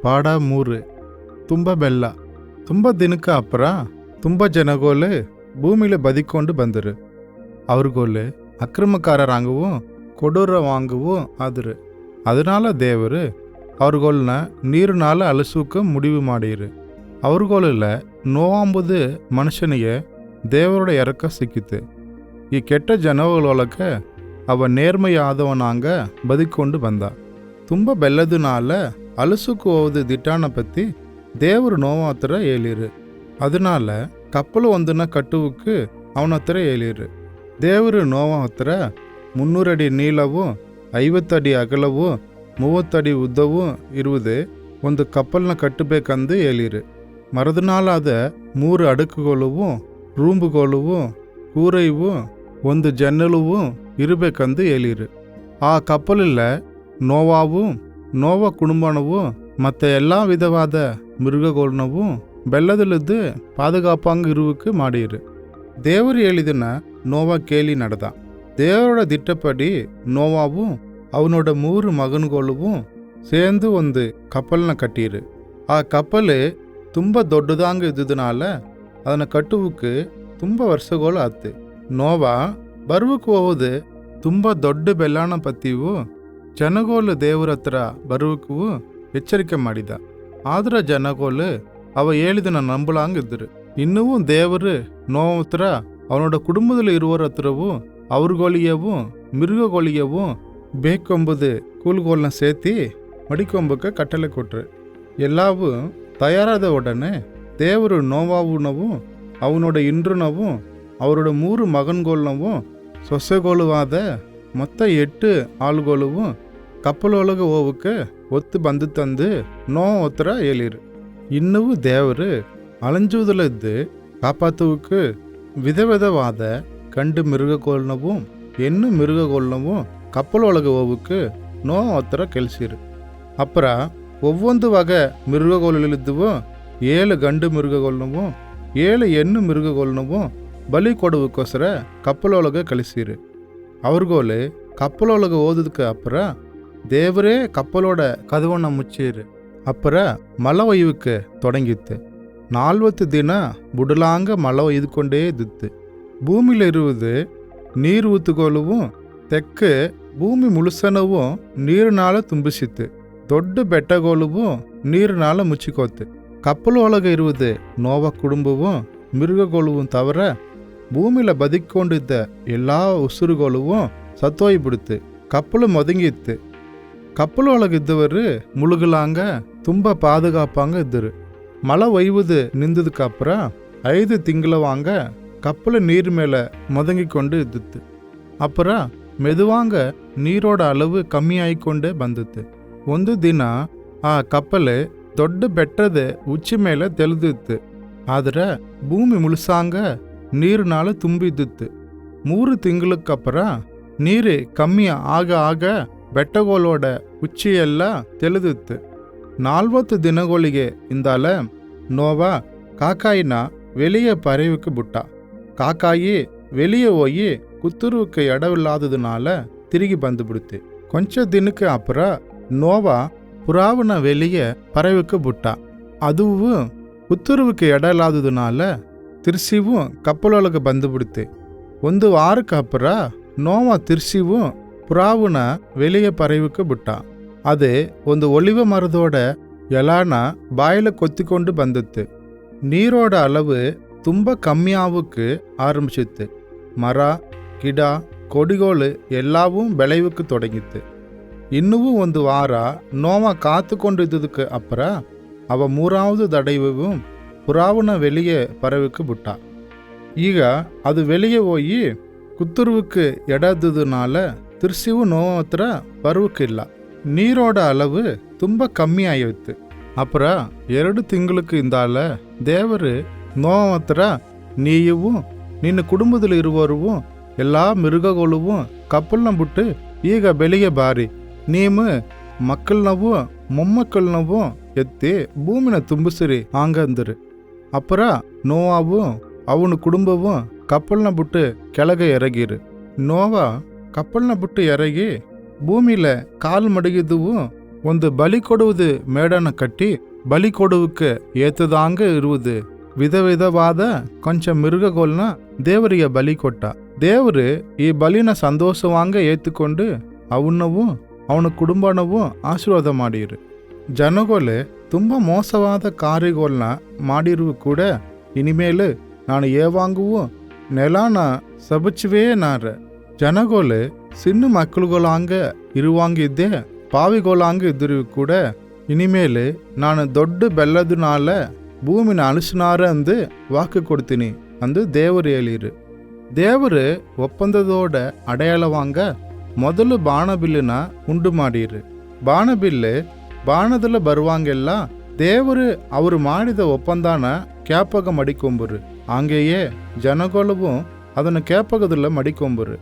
ಪಾಡ 3 ತುಂಬ ಬೆಲ್ಲ. ತುಂಬ ದಿನಕ್ಕೆ ಅಪ್ಪರ ತುಂಬ ಜನಗೋಲು ಭೂಮಿಲಿ ಬದಿಕೊಂಡು ಬಂದರು. ಅವ್ರಿಗೋಲು அக்கிரமக்காரராகவும் கொடூரவாங்கவும் ஆதுரு. அதனால தேவர் அவர்கள நீருனால அலசுக்க முடிவு ಮಾಡಿರು. ಅವ್ರಗೋಲಿಲ್ಲ ನೋವಾಂಬುದು ಮನುಷ್ಯನಿಗೆ ದೇವரோட ಇರಕ ಸಿಕ್ಕಿತು. ಈ ಕೆಟ್ಟ ಜನಗಳೊಳಗೆ ಅವ ನೇರ್ಮೆಯಾದವನಾಂಗ ಬದುಕೊಂಡು ಬಂದ. ತುಂಬ ಬೆಲ್ಲದನಾಲ ಅಲಸುக்கு ಹೋದ ದಿಟ್ಟಾನ பற்றி ದೇವರು ನೋವ ಹತ್ರ ಹೇಳಿರು. அதனால கப்பல் ಒಂದನ್ನ ಕಟ್ಟುವುಕ್ಕೆ ಅವನ ಹತ್ರ ಹೇಳಿರು. ದೇವರು ನೋವ ಹತ್ರ 300 ಅಡಿ ನೀಳವೂ 50 ಅಡಿ ಅಗಲವೂ 30 ಅಡಿ ಉದ್ದವೂ ಇರುವುದು ಒಂದು ಕಪ್ಪಲ್ನ ಕಟ್ಟಬೇಕಂದು ಹೇಳಿರು. ಮರದನಾಲಾದ 3 அடுக்குகளுವು ರೂಂಬುகளுವು ಕೂರೈವು ಒಂದು ಜನ್ನಲುವು ಇರಬೇಕಂದು ಹೇಳಿರು. ಆ ಕಪ್ಪಲಿಲ್ಲ ನೋವಾವು ನೋವ ಕುಟುಂಬನವು ಮತ್ತು ಎಲ್ಲ ವಿಧವಾದ மிருகಗಳನ್ನವು ಬೆಲ್ಲದಲ್ಲಿದ್ದು பாதுகாப்பாங்க இருவுக்கு ಮಾಡಿರು. ದೇವರು ಹೇಳಿದನ ನೋವಾ ಕೇಳಿ ನಡೆದ. ದೇವரோட திட்டப்படி நோவாவும் அவனோட 3 மகன்களும் சேர்ந்து ಒಂದು கப்பல்ನ கட்டிரு. ಆ ಕಪ್ಪಲ್ ತುಂಬ ದೊಡ್ಡದಾಂಗ ಇದ್ದುದನಾಲ ಅದನ್ನ ಕಟ್ಟುವುಕ್ಕೆ ತುಂಬ ವರ್ಷಗಳು ಆತು. ನೋವಾ ಬರುವುಕ್ಕೆ ಹೋಗುದು ತುಂಬ ದೊಡ್ಡ ಬೆಲ್ಲಾಣ ಪತ್ತಿವು ಜನಗೋಲು ದೇವರ ಹತ್ರ ಬರುವುಕ್ಕೂ ಎಚ್ಚರಿಕೆ ಮಾಡಿದ. ಆದ್ರೆ ಜನಗೋಲು ಅವ ಹೇಳಿದನ ನಂಬಲಾಂಗಿದ್ರು. ಇನ್ನೂ ದೇವರು ನೋವ ಹತ್ರ ಅವನೋட ಕುಟುಂಬದಲ್ಲಿ ಇರುವರ ಹತ್ರವು ಅವ್ರಗೊಳಿಯವು ಮಿರುಗಗೊಳಿಯವು ಬೇಕೆಂಬುದು ಕೂಲ್ಗೋಲ್ನ ಸೇತಿ ಮಡಿಕೊಂಬಕ್ಕೆ ಕಟ್ಟಲೆ ಕೊಟ್ರು. ಎಲ್ಲವೂ ತಯಾರಾದ உடனே ದೇವರು ನೋವಾವುನವು ಅವನೋட ಇಂದ್ರನವು ಅವரோட 3 ಮಗನ್ಗಳನ್ನವು ಸೊಸೆಗಳುವಾದ ಮೊತ್ತ 8 ಆಳುಗಳು ಕಪ್ಪಲೊಳಗೆ ಹೋಗಕ್ಕೆ ಒತ್ತು ಬಂದು ತಂದು ನೋವ ಹತ್ರ ಹೇಳಿರು. ಇನ್ನೂ ದೇವರು ಅಳಂಜುವುದಲ್ಲಿದ್ದು ಕಾಪಾತುವುಕ್ಕೆ ವಿಧವಿಧವಾದ ಗಂಡು ಮಿರುಗಗಳನ್ನವು ಹೆಣ್ಣು ಮಿರುಗಗಳನ್ನವು ಕಪ್ಪಲೊಳಗೆ ಹೋಗಕ್ಕೆ ನೋವ ಹತ್ರ ಕೆಲ್ಸಿರು. ಅಪ್ಪರ ಒவ்வೊಂದು ವಗೆ ಮಿರುಗಗಳಿದ್ದುವು 7 ಗಂಡು ಮಿರುಗಗಳನ್ನವು 7 ಹೆಣ್ಣು ಮಿರುಗಗಳನ್ನವು ಬಲಿ ಕೊಡುವಕ್ಕೋಸ್ಕರ ಕಪ್ಪಲೊಳಗೆ ಕಳಿಸಿರು. ಅವ್ರಿಗೋಲೆ ಕಪ್ಪಲೊಳಗೆ ಹೋದದಕ್ಕೆ ಅಪ್ಪರ ದೇವರೇ ಕಪ್ಪಲೋட கதவனை முச்சிரு. அப்புற மழை ஒய்வுக்கு தொடங்கித்து. 40 ದಿನ ಬುಡಲಾಂಗ ಮಳೆ ಒಯ್ದುಕೊಂಡೇ ಇದ್ದಿತ್ತು. ಭೂಮಿಲಿ ಇರುವುದು ನೀರು ಊತುಗೋಲುವು ತೆಕ್ಕೆ ಭೂಮಿ ಮುಳುಸನವು ನೀರಿನಾಳ ತುಂಬಿಸಿತ್ತು. ದೊಡ್ಡ ಬೆಟ್ಟಗೋಲುವು ನೀರಿನಾಳ ಮುಚ್ಚಿಕೋತು. ಕಪ್ಪಲು ಒಳಗೆ ಇರುವುದು ನೋವ ಕುಟುಂಬವು ಮಿರುಗಗೋಲುವು ತವರ ಭೂಮಿಲ ಬದುಕೊಂಡಿದ್ದ ಎಲ್ಲ ಉಸಿರುಗೋಲುವು ಸತ್ತೋಯ್ಬಿಡುತ್ತೆ. ಕಪ್ಪಲು ಮೊದಗಿತ್ತು. ಕಪ್ಪಲು ಒಳಗಿದ್ದವರು ಮುಳುಗಲಾಂಗ ತುಂಬ பாதுகாப்பாங்க ಇದ್ದರು. மழை ஒய்வுது நின்றதுக்கு அப்புறம் 5 திங்களவாங்க கப்பல் நீர் மேலே முதங்கி கொண்டு இದ್ದಿತ್ತು. அப்புறம் மெதுவாங்க ನೀರೋட அளவு ಕಮ್ಮಿಯಾಯಿಕೊಂಡೇ ಬಂದಿತ್ತು. ಒಂದು ದಿನ ಆ ಕಪ್ಪಲ್ ದೊಡ್ಡ ಬೆಟ್ಟದ ಉಚ್ಚಿ ಮೇಲೆ ತೆಲೆದಿತ್ತು. ಆದರೆ ಭೂಮಿ ಮುಳುಸಾಂಗ ನೀರಿನಾಳ ತುಂಬಿದ್ದಿತ್ತು. 3 ತಿಂಗಳಕ್ಕப்புறம் ನೀರು ಕಮ್ಮಿ ಆಗ ಬೆಟ್ಟಗಳೋಡ ಉಚ್ಚಿಯೆಲ್ಲ ತೆಲೆದಿತ್ತು. 40 ದಿನಗಳಿಗೆ ಇಂದಾಲ ನೋವಾ ಕಾಕಾಯಿನ வெளியே பறவைக்கு புட்டா. காக்காயி வெளியே போய் குத்துருவுக்கு இடவில்லாததுனால திரும்பி வந்து ಬಿಡುತ್ತೆ. ಕೊಂಚ ದಿನಕ್ಕೆ அப்புறம் நோவா புறாவன வெளியே பறவைக்கு புட்டா. அதுவும் குத்துருவுக்கு இடம் இல்லாததுனால திருசிவும் கப்பலொಳಗೆ ಬಂದು ಬಿಡುತ್ತೆ. ಒಂದು ವಾರಕ್ಕೆ அப்புறம் நோவா திருசிவும் புறாவுன வெளியே பறவைக்கு புட்டா. அது ಒಂದು ಒಲಿವ ಮರದೋಡ ಎಲಾನ ಬಾಯಿல கொத்திக்கொண்டு ಬಂದಿತ್ತು. ನೀರೋட அளவு ತುಂಬ ಕಮ್ಮಿಯಾವುಕ್ಕೆ ಆರಂಭಿಸಿತ್ತು. ಮರ ಗಿಡ கொடிಗೋಳು ಎಲ್ಲವೂ ಬೆಳೆಯುವುಕ್ಕೆ தொடங்கிತ್ತು. ಇನ್ನೂ ಒಂದು ವಾರ ನೋವಾ ಕಾತುಕೊಂಡಿದ್ದದಕ್ಕೆ அப்புறம் ಅವ 3வது தடவையும் புறாவுன வெளியே பறவைக்கு புட்டா. ಈಗ ಅದು வெளியே போய் குத்துருவுக்கு ಎಡದதுனால திருசிவும் நோவா ಹತ್ರ ಬರುವುಕ್ಕಿಲ್ಲ. ನೀರೋಡ அளவு ತುಂಬ ಕಮ್ಮಿ ಆಯಿತು. அப்புறம் 2 ತಿಂಗಳಿಗೆ ಇಂದಾಲ ದೇವರು ನೋವ ಹತ್ರ ನೀಯವು ನಿನ್ನ ಕುಟುಂಬದಲ್ಲಿ ಇರುವವರು ಎಲ್ಲ ಮಿರುಗಗಳು ಕಪ್ಪಲ್ನ ಬಿಟ್ಟು ಈಗ ಬೆಳಿಗ್ಗೆ ಬಾರಿ ನೀವು ಮಕ್ಕಳನ್ನವು ಮೊಮ್ಮಕ್ಕಳನ್ನವು ಎತ್ತಿ ಭೂಮಿನ ತುಂಬಿಸಿರಿ ಹಂಗಂದರು. அப்புறம் நோவாவும் ಅವನ ಕುಟುಂಬವು ಕಪ್ಪಲ್ನ ಬಿಟ್ಟು ಕೆಳಗೆ ಎರಗಿರು. ನೋವಾ ಕಪ್ಪಲ್ನ ಬಿಟ್ಟು ಎರಗಿ ಭೂಮಿಲ ಕಾಲು ಮಡಗಿದ್ದುವು ಒಂದು ಬಲಿ ಕೊಡುವುದು ಮೇಡನ ಕಟ್ಟಿ ಬಲಿ ಕೊಡುವಕ್ಕೆ ಏತದಾಂಗ ಇರುವುದು ವಿಧ ವಿಧವಾದ ಕೊಂಚ ಮಿರುಗಗೋಲ್ನ ದೇವರಿಗೆ ಬಲಿ ಕೊಟ್ಟ. ದೇವರು ಈ ಬಲಿನ ಸಂತೋಷವಾಂಗ ಏತುಕೊಂಡು ಅವನವು ಅವನ ಕುಟುಂಬನವು ಆಶೀರ್ವಾದ ಮಾಡಿರು. ಜನಗೋಲೆ ತುಂಬ ಮೋಸವಾದ ಕಾರ್ಯಗಳನ್ನ ಮಾಡಿರುವ ಕೂಡ ಇನಿಮೇಲೆ ನಾನು ಏವಾಂಗುವು ನೆಲಾನ ಸಬಚುವೇ ನಾರ. ಜನಗೋಲೆ சின்ன மக்களுகளாங்க இருவாங்கிದ್ದೆ பாவிகளாங்க ಇದ್ದರೂ ಕೂಡ ಇನಿಮೇಲೆ ನಾನು ದೊಡ್ಡ ಬೆಲ್ಲದನಾಲ ಭೂಮಿನ ಅಳಿಸಿನಾರ ಅಂದು ವಾಕು ಕೊಡ್ತೀನಿ ಅಂದು ದೇವರು ಹೇಳಿರು. ದೇವರು ಒಪ್ಪಂದದೋಡ ಅಡೆಯಾಳವಾಂಗ ಮೊದಲು ಬಾಣಬಿಲ್ಲನ ಉಂಡು ಮಾಡಿರು. ಬಾಣಬಿಲ್ಲು ಬಾಣದಲ್ಲ ಬರುವಾಂಗೆಲ್ಲ ದೇವರು ಅವರು ಮಾಡಿದ ಒಪ್ಪಂದಾನ ಜ್ಞಾಪಕ ಮಡಿಕೊಂಬರು. ಹಂಗೆಯೇ ಜನಗಳವು ಅದನ್ನು ಜ್ಞಾಪಕದಲ್ಲ ಮಡಿಕೊಂಬರು.